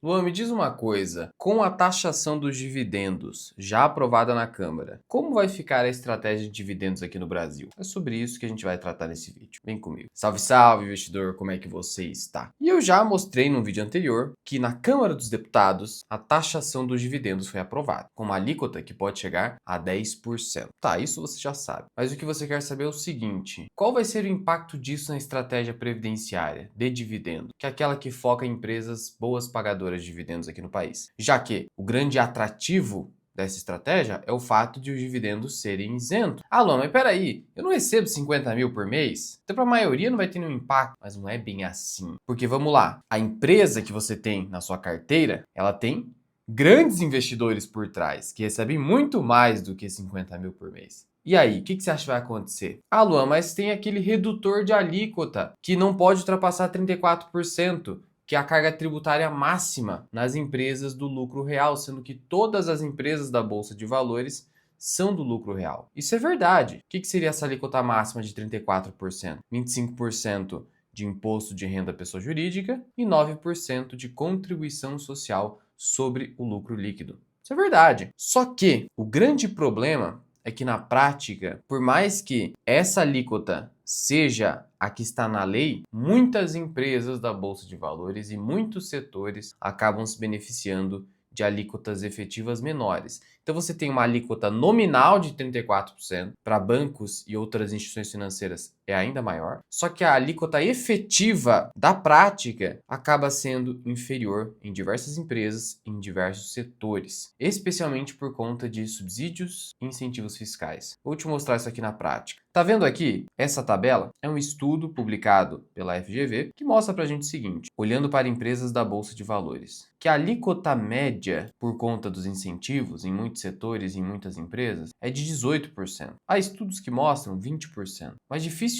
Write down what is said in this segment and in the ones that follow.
Luan, me diz uma coisa, com a taxação dos dividendos já aprovada na Câmara, como vai ficar a estratégia de dividendos aqui no Brasil? É sobre isso que a gente vai tratar nesse vídeo. Vem comigo. Salve, salve, investidor, como é que você está? E eu já mostrei no vídeo anterior que na Câmara dos Deputados a taxação dos dividendos foi aprovada, com uma alíquota que pode chegar a 10%. Tá, isso você já sabe. Mas o que você quer saber é o seguinte, qual vai ser o impacto disso na estratégia previdenciária de dividendo, que é aquela que foca em empresas boas pagadoras de dividendos aqui no país? Já que o grande atrativo dessa estratégia é o fato de os dividendos serem isentos. Ah, Luan, mas peraí, eu não recebo 50 mil por mês? Então, para a maioria não vai ter nenhum impacto, mas não é bem assim. Porque vamos lá, a empresa que você tem na sua carteira, ela tem grandes investidores por trás, que recebem muito mais do que 50 mil por mês. E aí, o que você acha que vai acontecer? Ah, Luan, mas tem aquele redutor de alíquota que não pode ultrapassar 34%, que é a carga tributária máxima nas empresas do lucro real, sendo que todas as empresas da Bolsa de Valores são do lucro real. Isso é verdade. O que seria essa alíquota máxima de 34%? 25% de imposto de renda pessoa jurídica e 9% de contribuição social sobre o lucro líquido. Isso é verdade. Só que o grande problema é que na prática, por mais que essa alíquota seja a que está na lei, muitas empresas da Bolsa de Valores e muitos setores acabam se beneficiando de alíquotas efetivas menores. Então você tem uma alíquota nominal de 34%, para bancos e outras instituições financeiras é ainda maior, só que a alíquota efetiva da prática acaba sendo inferior em diversas empresas, em diversos setores, especialmente por conta de subsídios e incentivos fiscais. Vou te mostrar isso aqui na prática. Tá vendo aqui? Essa tabela é um estudo publicado pela FGV que mostra pra gente o seguinte, olhando para empresas da Bolsa de Valores, que a alíquota média por conta dos incentivos em muitos setores e em muitas empresas é de 18%. Há estudos que mostram 20%, mas dificilmente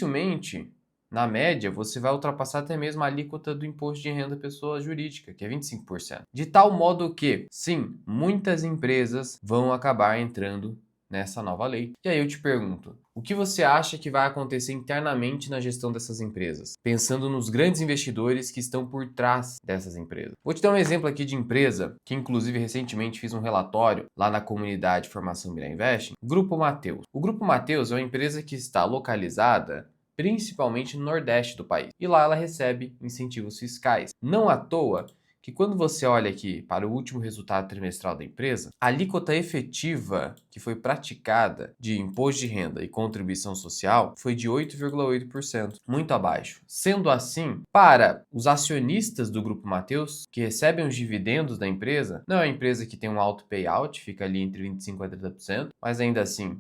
na média, você vai ultrapassar até mesmo a alíquota do imposto de renda pessoa jurídica, que é 25%. De tal modo que, sim, muitas empresas vão acabar entrando nessa nova lei. E aí eu te pergunto, o que você acha que vai acontecer internamente na gestão dessas empresas? Pensando nos grandes investidores que estão por trás dessas empresas. Vou te dar um exemplo aqui de empresa, que inclusive recentemente fiz um relatório lá na comunidade Formação Mira Invest, Grupo Mateus. O Grupo Mateus é uma empresa que está localizada principalmente no Nordeste do país. E lá ela recebe incentivos fiscais. Não à toa que quando você olha aqui para o último resultado trimestral da empresa, a alíquota efetiva que foi praticada de imposto de renda e contribuição social foi de 8,8%, muito abaixo. Sendo assim, para os acionistas do Grupo Mateus, que recebem os dividendos da empresa, não é uma empresa que tem um alto payout, fica ali entre 25% a 30%, mas ainda assim,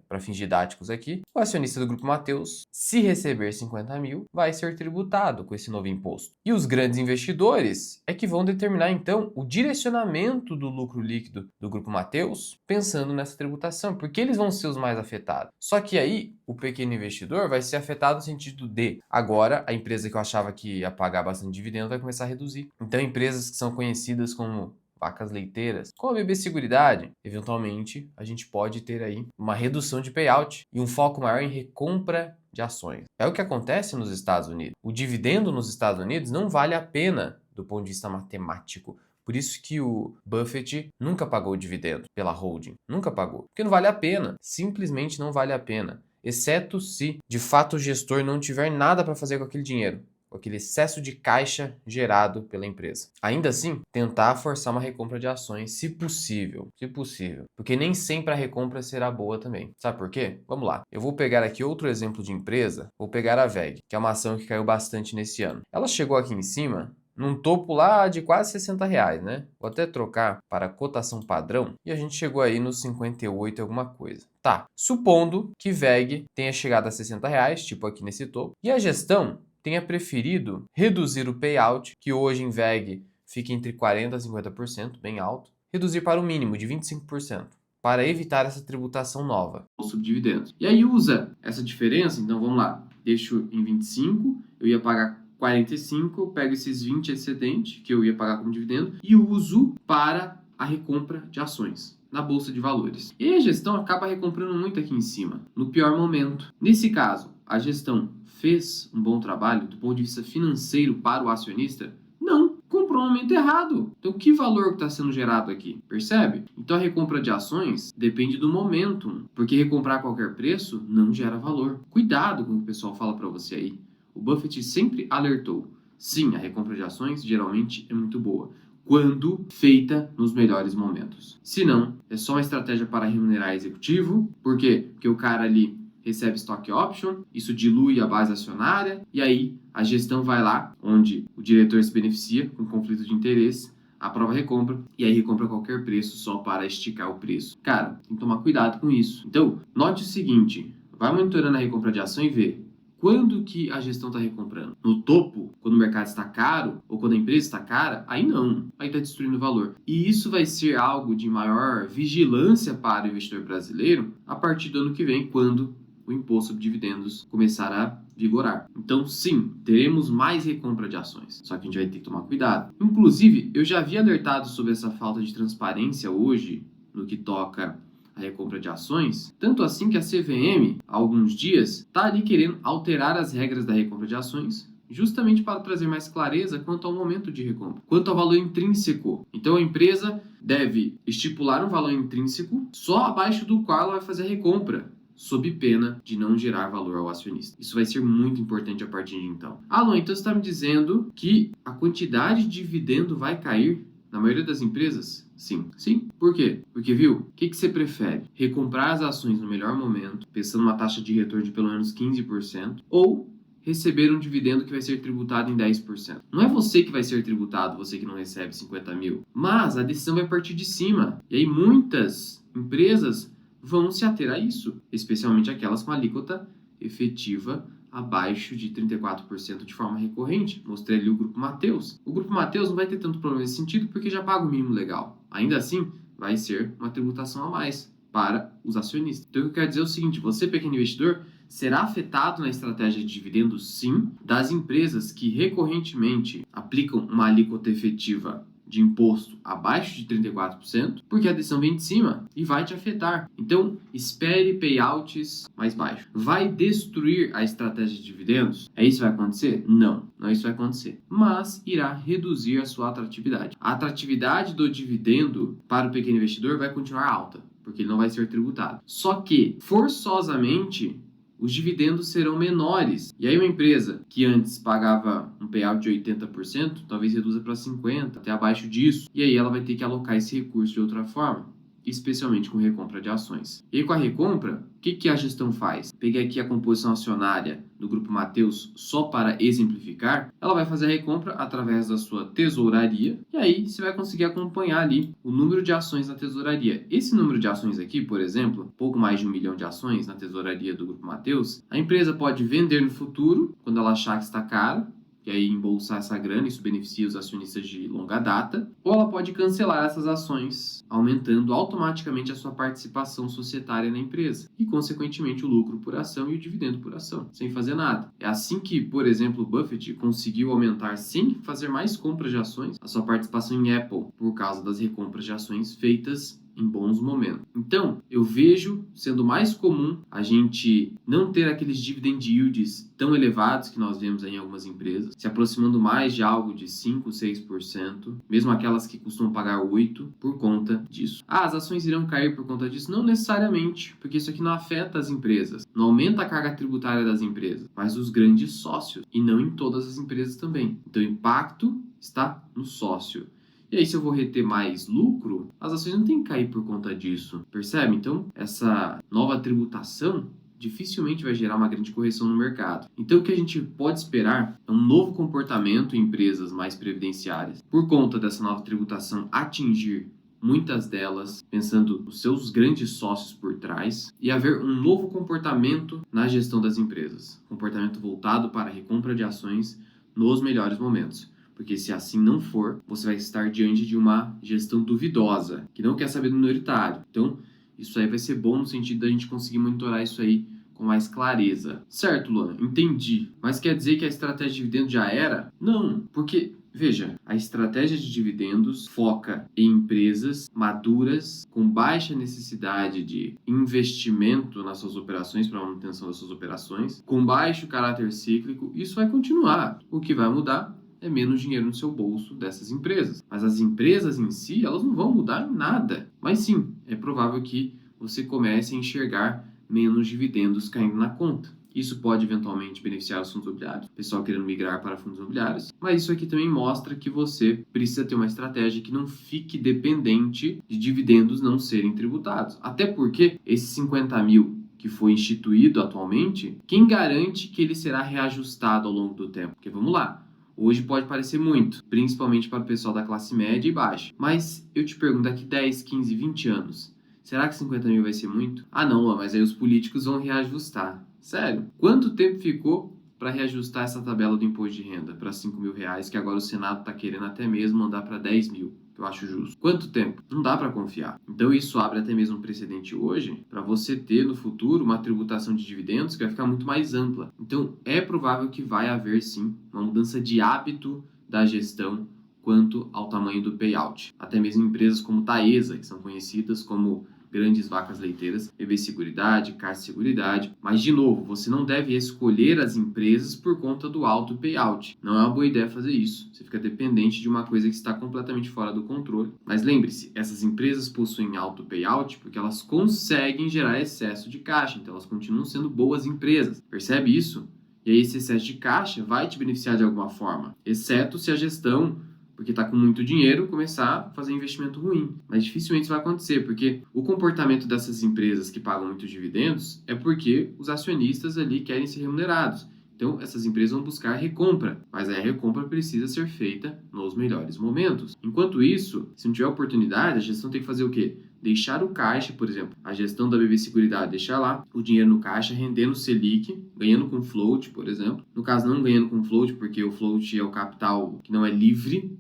para fins didáticos aqui, o acionista do Grupo Mateus, se receber 50 mil, vai ser tributado com esse novo imposto. E os grandes investidores é que vão determinar então o direcionamento do lucro líquido do Grupo Mateus, pensando nessa tributação, porque eles vão ser os mais afetados. Só que aí o pequeno investidor vai ser afetado no sentido de agora a empresa que eu achava que ia pagar bastante dividendo vai começar a reduzir. Então empresas que são conhecidas como vacas leiteiras, com a BB Seguridade, eventualmente a gente pode ter aí uma redução de payout e um foco maior em recompra de ações. É o que acontece nos Estados Unidos. O dividendo nos Estados Unidos não vale a pena do ponto de vista matemático. Por isso que o Buffett nunca pagou dividendo pela holding. Nunca pagou. Porque não vale a pena. Simplesmente não vale a pena. Exceto se, de fato, o gestor não tiver nada para fazer com aquele dinheiro, com aquele excesso de caixa gerado pela empresa. Ainda assim, tentar forçar uma recompra de ações, se possível. Se possível. Porque nem sempre a recompra será boa também. Sabe por quê? Vamos lá. Eu vou pegar aqui outro exemplo de empresa. Vou pegar a VEG, que é uma ação que caiu bastante nesse ano. Ela chegou aqui em cima num topo lá de quase 60 reais, né? Vou até trocar para cotação padrão e a gente chegou aí nos 58 alguma coisa. Tá, supondo que VEG tenha chegado a 60 reais, tipo aqui nesse topo, e a gestão tenha preferido reduzir o payout, que hoje em VEG fica entre 40% a 50%, bem alto, reduzir para o mínimo de 25%, para evitar essa tributação nova. Os subdividendos. E aí usa essa diferença, então vamos lá, deixo em 25, eu ia pagar 45, eu pego esses 20 excedente que eu ia pagar como dividendo e uso para a recompra de ações na bolsa de valores. E a gestão acaba recomprando muito aqui em cima, no pior momento. Nesse caso, a gestão fez um bom trabalho do ponto de vista financeiro para o acionista? Não. Comprou comprou no momento errado. Então, que valor está sendo gerado aqui? Percebe? Então, a recompra de ações depende do momentum, porque recomprar a qualquer preço não gera valor. Cuidado com o que o pessoal fala para você aí. O Buffett sempre alertou. Sim, a recompra de ações geralmente é muito boa, quando feita nos melhores momentos. Se não, é só uma estratégia para remunerar executivo. Por quê? Porque o cara ali recebe stock option, isso dilui a base acionária, e aí a gestão vai lá, onde o diretor se beneficia com conflito de interesse, aprova a recompra, e aí recompra a qualquer preço só para esticar o preço. Cara, tem que tomar cuidado com isso. Então, note o seguinte, vai monitorando a recompra de ação e vê quando que a gestão está recomprando. No topo, quando o mercado está caro, ou quando a empresa está cara, aí não, aí está destruindo o valor. E isso vai ser algo de maior vigilância para o investidor brasileiro a partir do ano que vem, quando o imposto sobre dividendos começar a vigorar. Então, sim, teremos mais recompra de ações. Só que a gente vai ter que tomar cuidado. Inclusive, eu já havia alertado sobre essa falta de transparência hoje no que toca a recompra de ações, tanto assim que a CVM, há alguns dias, está ali querendo alterar as regras da recompra de ações, justamente para trazer mais clareza quanto ao momento de recompra, quanto ao valor intrínseco. Então, a empresa deve estipular um valor intrínseco só abaixo do qual ela vai fazer a recompra, sob pena de não gerar valor ao acionista. Isso vai ser muito importante a partir de então. Alô, então você está me dizendo que a quantidade de dividendo vai cair na maioria das empresas? Sim. Sim. Por quê? Porque, viu, o que você prefere? Recomprar as ações no melhor momento, pensando numa taxa de retorno de pelo menos 15%, ou receber um dividendo que vai ser tributado em 10%. Não é você que vai ser tributado, você que não recebe 50 mil, mas a decisão vai partir de cima. E aí muitas empresas vão se ater a isso, especialmente aquelas com alíquota efetiva abaixo de 34% de forma recorrente. Mostrei ali o Grupo Mateus. O Grupo Mateus não vai ter tanto problema nesse sentido porque já paga o mínimo legal. Ainda assim, vai ser uma tributação a mais para os acionistas. Então, o que eu quero dizer é o seguinte, você, pequeno investidor, será afetado na estratégia de dividendos, sim, das empresas que recorrentemente aplicam uma alíquota efetiva de imposto abaixo de 34%, porque a decisão vem de cima e vai te afetar. Então, espere payouts mais baixos. Vai destruir a estratégia de dividendos? É isso que vai acontecer? Não, não é isso que vai acontecer. Mas irá reduzir a sua atratividade. A atratividade do dividendo para o pequeno investidor vai continuar alta, porque ele não vai ser tributado. Só que, forçosamente, os dividendos serão menores. E aí uma empresa que antes pagava um payout de 80%, talvez reduza para 50%, até abaixo disso. E aí ela vai ter que alocar esse recurso de outra forma, especialmente com recompra de ações. E aí com a recompra, o que a gestão faz? Peguei aqui a composição acionária do Grupo Mateus só para exemplificar. Ela vai fazer a recompra através da sua tesouraria e aí você vai conseguir acompanhar ali o número de ações na tesouraria. Esse número de ações aqui, por exemplo, pouco mais de 1 milhão de ações na tesouraria do Grupo Mateus, a empresa pode vender no futuro, quando ela achar que está caro, e aí embolsar essa grana, isso beneficia os acionistas de longa data, ou ela pode cancelar essas ações, aumentando automaticamente a sua participação societária na empresa e, consequentemente, o lucro por ação e o dividendo por ação, sem fazer nada. É assim que, por exemplo, Buffett conseguiu aumentar, sem fazer mais compras de ações, a sua participação em Apple, por causa das recompras de ações feitas em bons momentos. Então, eu vejo sendo mais comum a gente não ter aqueles dividend yields tão elevados que nós vemos aí em algumas empresas, se aproximando mais de algo de 5, 6%, mesmo aquelas que costumam pagar 8% por conta disso. Ah, as ações irão cair por conta disso? Não necessariamente, porque isso aqui não afeta as empresas, não aumenta a carga tributária das empresas, mas os grandes sócios, e não em todas as empresas também. Então, o impacto está no sócio. E aí, se eu vou reter mais lucro, as ações não têm que cair por conta disso, percebe? Então, essa nova tributação dificilmente vai gerar uma grande correção no mercado. Então, o que a gente pode esperar é um novo comportamento em empresas mais previdenciárias, por conta dessa nova tributação atingir muitas delas, pensando nos seus grandes sócios por trás, e haver um novo comportamento na gestão das empresas, comportamento voltado para a recompra de ações nos melhores momentos. Porque se assim não for, você vai estar diante de uma gestão duvidosa, que não quer saber do minoritário. Então, isso aí vai ser bom no sentido da gente conseguir monitorar isso aí com mais clareza. Certo, Luan, entendi. Mas quer dizer que a estratégia de dividendos já era? Não, porque, veja, a estratégia de dividendos foca em empresas maduras, com baixa necessidade de investimento nas suas operações, para a manutenção das suas operações, com baixo caráter cíclico. Isso vai continuar. O que vai mudar é menos dinheiro no seu bolso dessas empresas. Mas as empresas em si, elas não vão mudar em nada. Mas sim, é provável que você comece a enxergar menos dividendos caindo na conta. Isso pode eventualmente beneficiar os fundos imobiliários, o pessoal querendo migrar para fundos imobiliários, mas isso aqui também mostra que você precisa ter uma estratégia que não fique dependente de dividendos não serem tributados. Até porque esses 50 mil que foi instituído atualmente, quem garante que ele será reajustado ao longo do tempo? Porque vamos lá, hoje pode parecer muito, principalmente para o pessoal da classe média e baixa. Mas eu te pergunto, daqui 10, 15, 20 anos, será que 50 mil vai ser muito? Ah não, mas aí os políticos vão reajustar. Sério? Quanto tempo ficou para reajustar essa tabela do imposto de renda para 5 mil reais, que agora o Senado está querendo até mesmo mandar para 10 mil? Que eu acho justo. Quanto tempo? Não dá para confiar. Então isso abre até mesmo um precedente hoje para você ter no futuro uma tributação de dividendos que vai ficar muito mais ampla. Então é provável que vai haver sim uma mudança de hábito da gestão quanto ao tamanho do payout. Até mesmo empresas como Taesa, que são conhecidas como grandes vacas leiteiras, BB Seguridade, Caixa Seguridade. Mas, de novo, você não deve escolher as empresas por conta do alto payout. Não é uma boa ideia fazer isso. Você fica dependente de uma coisa que está completamente fora do controle. Mas lembre-se, essas empresas possuem alto payout porque elas conseguem gerar excesso de caixa. Então, elas continuam sendo boas empresas. Percebe isso? E aí, esse excesso de caixa vai te beneficiar de alguma forma. Exceto se a gestão, porque está com muito dinheiro, começar a fazer investimento ruim. Mas dificilmente isso vai acontecer, porque o comportamento dessas empresas que pagam muitos dividendos é porque os acionistas ali querem ser remunerados. Então, essas empresas vão buscar recompra, mas a recompra precisa ser feita nos melhores momentos. Enquanto isso, se não tiver oportunidade, a gestão tem que fazer o quê? Deixar o caixa, por exemplo, a gestão da BB Seguridade, deixar lá o dinheiro no caixa, rendendo Selic, ganhando com float, por exemplo. No caso, não ganhando com float, porque o float é o capital que não é livre,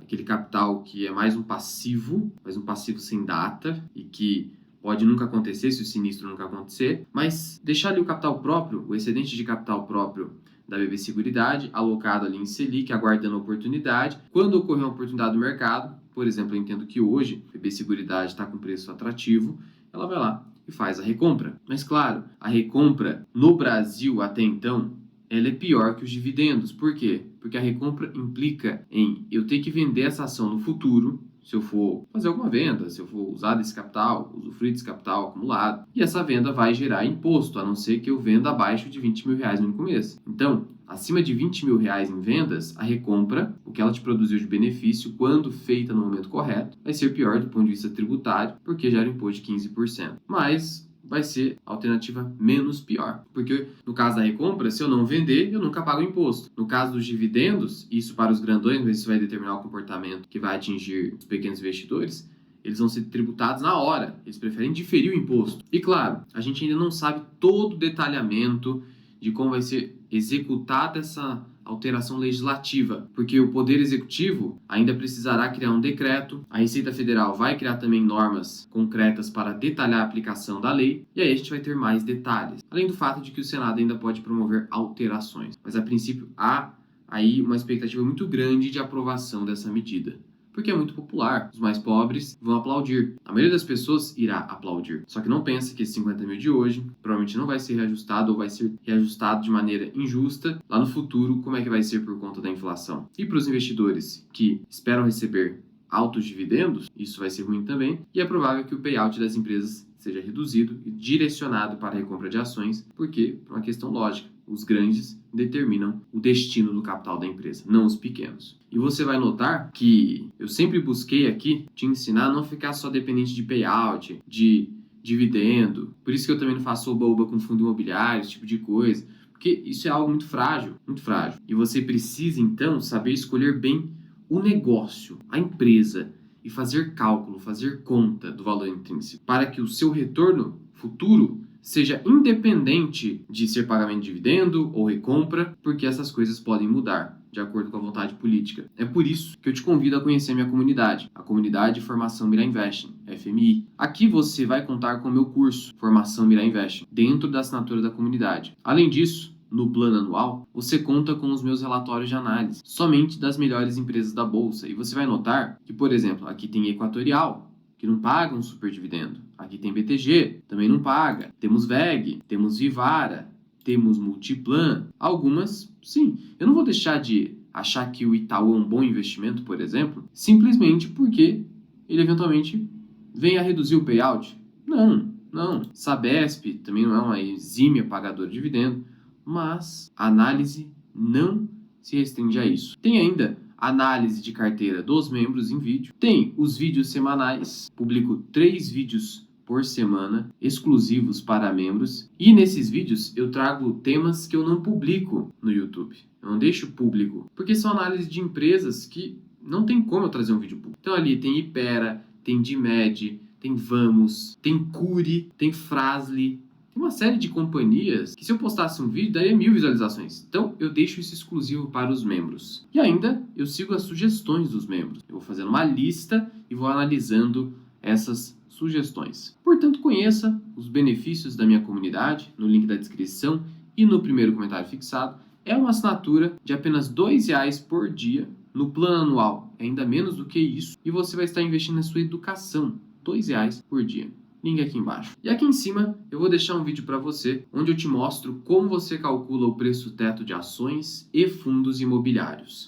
aquele capital que é mais um passivo sem data e que pode nunca acontecer se o sinistro nunca acontecer, mas deixar ali o capital próprio, o excedente de capital próprio da BB Seguridade, alocado ali em Selic, aguardando a oportunidade. Quando ocorrer uma oportunidade do mercado, por exemplo, eu entendo que hoje a BB Seguridade está com preço atrativo, ela vai lá e faz a recompra. Mas claro, a recompra no Brasil até então, ela é pior que os dividendos. Por quê? Porque a recompra implica em eu ter que vender essa ação no futuro, se eu for fazer alguma venda, se eu for usar desse capital, usufruir desse capital acumulado. E essa venda vai gerar imposto, a não ser que eu venda abaixo de 20 mil reais no único mês. Então, acima de 20 mil reais em vendas, a recompra, o que ela te produziu de benefício, quando feita no momento correto, vai ser pior do ponto de vista tributário, porque gera imposto de 15%. Mas vai ser a alternativa menos pior. Porque no caso da recompra, se eu não vender, eu nunca pago imposto. No caso dos dividendos, isso para os grandões, mas isso vai determinar o comportamento que vai atingir os pequenos investidores, eles vão ser tributados na hora. Eles preferem diferir o imposto. E claro, a gente ainda não sabe todo o detalhamento de como vai ser executada essa alteração legislativa, porque o Poder Executivo ainda precisará criar um decreto, a Receita Federal vai criar também normas concretas para detalhar a aplicação da lei, e aí a gente vai ter mais detalhes. Além do fato de que o Senado ainda pode promover alterações, mas a princípio há aí uma expectativa muito grande de aprovação dessa medida. Porque é muito popular. Os mais pobres vão aplaudir. A maioria das pessoas irá aplaudir. Só que não pensa que esse 50 mil de hoje provavelmente não vai ser reajustado ou vai ser reajustado de maneira injusta lá no futuro, como é que vai ser por conta da inflação. E para os investidores que esperam receber altos dividendos, isso vai ser ruim também. E é provável que o payout das empresas seja reduzido e direcionado para a recompra de ações, porque, por uma questão lógica, os grandes determinam o destino do capital da empresa, não os pequenos. E você vai notar que eu sempre busquei aqui te ensinar a não ficar só dependente de payout, de dividendo. Por isso que eu também não faço oba-oba com fundo imobiliário, esse tipo de coisa. Porque isso é algo muito frágil, muito frágil. E você precisa, então, saber escolher bem o negócio, a empresa, e fazer cálculo, fazer conta do valor intrínseco, para que o seu retorno futuro seja independente de ser pagamento de dividendo ou recompra, porque essas coisas podem mudar de acordo com a vontade política. É por isso que eu te convido a conhecer minha comunidade, a Comunidade de Formação Mira Investing, FMI. Aqui você vai contar com o meu curso, Formação Mira Investing, dentro da assinatura da comunidade. Além disso, no plano anual, você conta com os meus relatórios de análise, somente das melhores empresas da Bolsa. E você vai notar que, por exemplo, aqui tem Equatorial, que não paga um super dividendo. Aqui tem BTG, também não paga. Temos VEG, temos Vivara, temos Multiplan. Algumas, sim. Eu não vou deixar de achar que o Itaú é um bom investimento, por exemplo, simplesmente porque ele eventualmente vem a reduzir o payout? Não. Sabesp também não é uma exímia pagadora de dividendo, mas a análise não se restringe a isso. Tem ainda análise de carteira dos membros em vídeo. Tem os vídeos semanais, publico 3 vídeos por semana, exclusivos para membros. E nesses vídeos eu trago temas que eu não publico no YouTube. Eu não deixo público, porque são análises de empresas que não tem como eu trazer um vídeo público. Então ali tem Ipera, tem Dimed, tem Vamos, tem Cury, tem Fras-le. Tem uma série de companhias que se eu postasse um vídeo daria 1000 visualizações. Então eu deixo isso exclusivo para os membros. E ainda eu sigo as sugestões dos membros. Eu vou fazendo uma lista e vou analisando essas sugestões. Portanto, conheça os benefícios da minha comunidade no link da descrição e no primeiro comentário fixado. É uma assinatura de apenas R$2 por dia. No plano anual é ainda menos do que isso. E você vai estar investindo na sua educação. R$2 por dia. Link aqui embaixo. E aqui em cima eu vou deixar um vídeo para você onde eu te mostro como você calcula o preço teto de ações e fundos imobiliários.